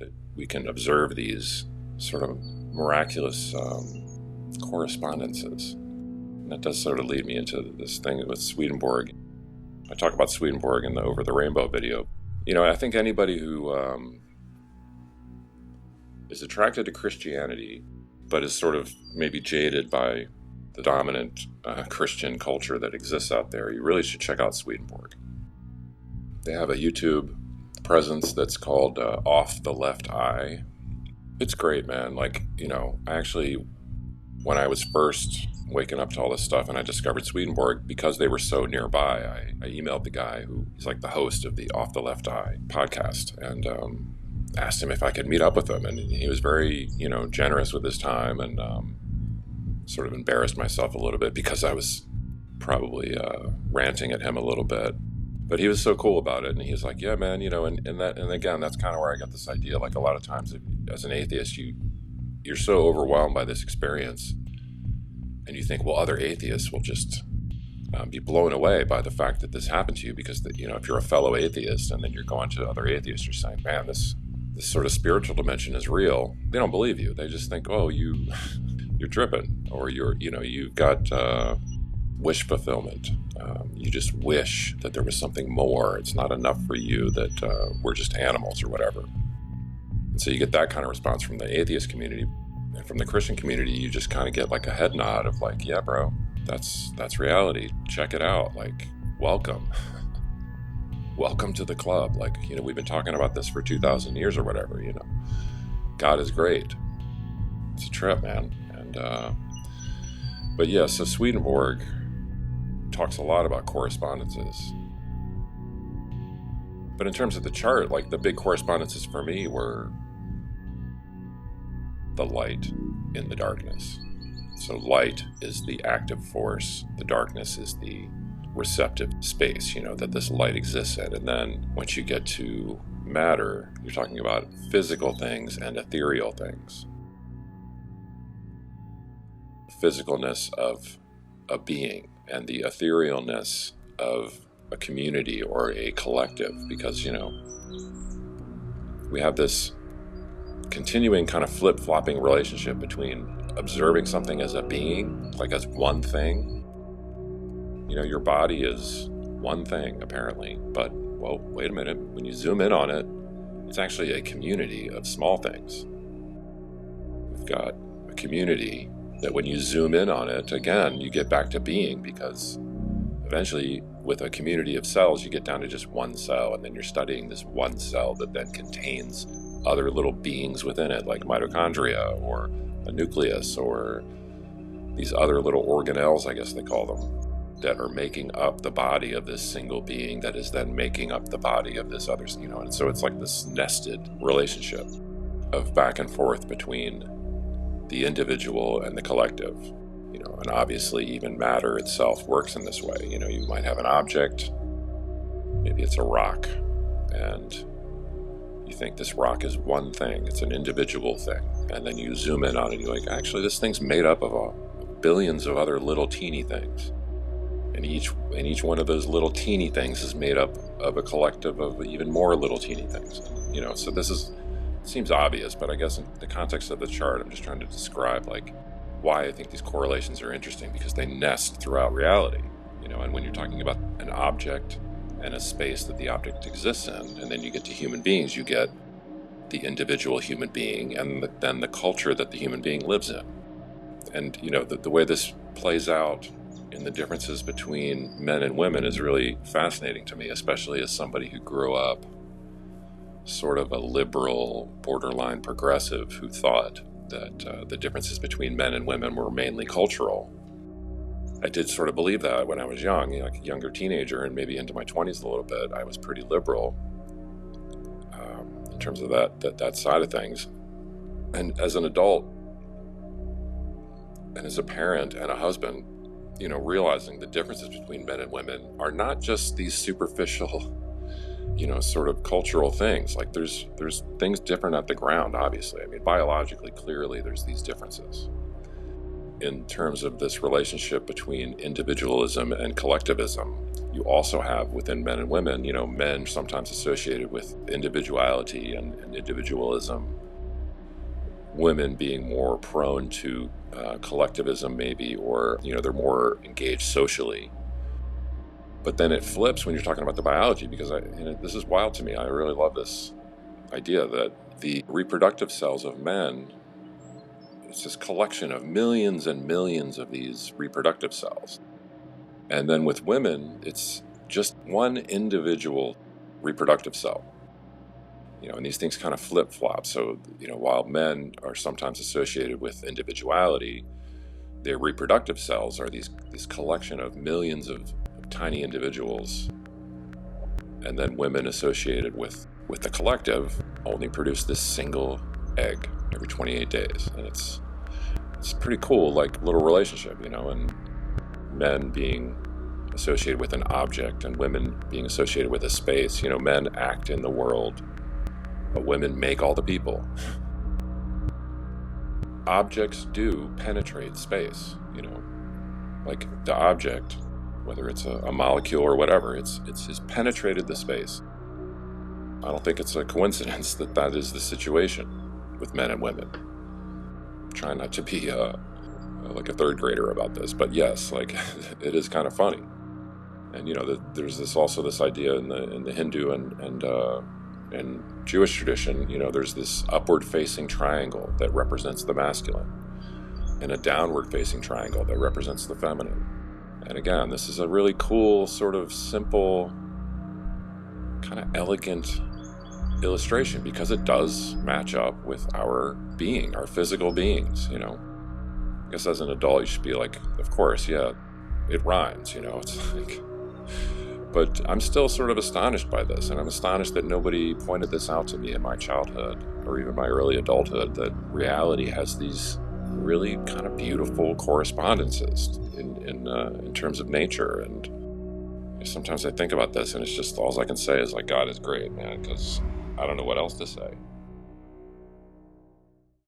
that we can observe these sort of miraculous correspondences. And that does sort of lead me into this thing with Swedenborg. I talk about Swedenborg in the Over the Rainbow video. I think anybody who is attracted to Christianity, but is sort of maybe jaded by the dominant Christian culture that exists out there, you really should check out Swedenborg. They have a YouTube presence that's called Off the Left Eye. It's great, man. I actually, when I was first waking up to all this stuff and I discovered Swedenborg, because they were so nearby, I emailed the guy he's like the host of the Off the Left Eye podcast, and asked him if I could meet up with him. And he was very, generous with his time, and sort of embarrassed myself a little bit because I was probably ranting at him a little bit. But he was so cool about it, and he was like, yeah, man, and again, that's kind of where I got this idea. Like, a lot of times as an atheist, you're so overwhelmed by this experience, and you think, well, other atheists will just be blown away by the fact that this happened to you, because if you're a fellow atheist and then you're going to other atheists, you're saying, man, this sort of spiritual dimension is real. They don't believe you. They just think, oh, you're tripping, or you've got wish fulfillment. You just wish that there was something more. It's not enough for you that we're just animals or whatever. And so you get that kind of response from the atheist community. And from the Christian community, you just kind of get like a head nod of like, yeah, bro, that's reality. Check it out. Like, welcome. Welcome to the club. Like, we've been talking about this for 2,000 years or whatever, God is great. It's a trip, man. And, but yeah, so Swedenborg talks a lot about correspondences. But in terms of the chart, like, the big correspondences for me were the light in the darkness. So light is the active force. The darkness is the receptive space, that this light exists in. And then once you get to matter, you're talking about physical things and ethereal things. Physicalness of a being and the etherealness of a community or a collective, because we have this continuing kind of flip-flopping relationship between observing something as a being, like as one thing. Your body is one thing apparently, but well, wait a minute, when you zoom in on it, it's actually a community of small things. We've got a community that when you zoom in on it, again, you get back to being, because eventually with a community of cells, you get down to just one cell, and then you're studying this one cell that then contains other little beings within it, like mitochondria or a nucleus or these other little organelles, I guess they call them, that are making up the body of this single being that is then making up the body of this other, and so it's like this nested relationship of back and forth between the individual and the collective, and obviously even matter itself works in this way. You might have an object, maybe it's a rock, and you think this rock is one thing, it's an individual thing, and then you zoom in on it and you're like, actually this thing's made up of billions of other little teeny things, and each one of those little teeny things is made up of a collective of even more little teeny things. So this seems obvious, but I guess in the context of the chart, I'm just trying to describe like why I think these correlations are interesting, because they nest throughout reality, and when you're talking about an object and a space that the object exists in, and then you get to human beings, you get the individual human being and then the culture that the human being lives in. And the way this plays out in the differences between men and women is really fascinating to me, especially as somebody who grew up sort of a liberal, borderline progressive, who thought that the differences between men and women were mainly cultural. I did sort of believe that when I was young, like a younger teenager, and maybe into my 20s a little bit. I was pretty liberal in terms of that side of things. And as an adult, and as a parent and a husband, realizing the differences between men and women are not just these superficial, sort of cultural things. Like there's things different at the ground, obviously. I mean, biologically, clearly there's these differences. in terms of this relationship between individualism and collectivism, you also have within men and women, men sometimes associated with individuality and individualism, women being more prone to collectivism maybe, or they're more engaged socially. But then it flips when you're talking about the biology, because this is wild to me. I really love this idea that the reproductive cells of men, it's this collection of millions and millions of these reproductive cells. And then with women, it's just one individual reproductive cell. And these things kind of flip-flop. So, while men are sometimes associated with individuality, their reproductive cells are this collection of millions of tiny individuals. And then women associated with the collective only produce this single egg every 28 days. And it's pretty cool, like little relationship, and men being associated with an object and women being associated with a space. Men act in the world, but women make all the people. Objects do penetrate space, like the object, whether it's a molecule or whatever, it's penetrated the space. I don't think it's a coincidence that is the situation with men and women. I'm trying not to be like a third grader about this, but yes, like it is kind of funny. And there's also this idea in the Hindu and Jewish tradition. There's this upward facing triangle that represents the masculine, and a downward facing triangle that represents the feminine. And again, this is a really cool, sort of simple, kind of elegant illustration, because it does match up with our being, our physical beings. I guess as an adult you should be like, of course, yeah, it rhymes, it's like, but I'm still sort of astonished by this, and I'm astonished that nobody pointed this out to me in my childhood or even my early adulthood, that reality has these really kind of beautiful correspondences in terms of nature. And sometimes I think about this and it's just, all I can say is like, God is great, man, because I don't know what else to say.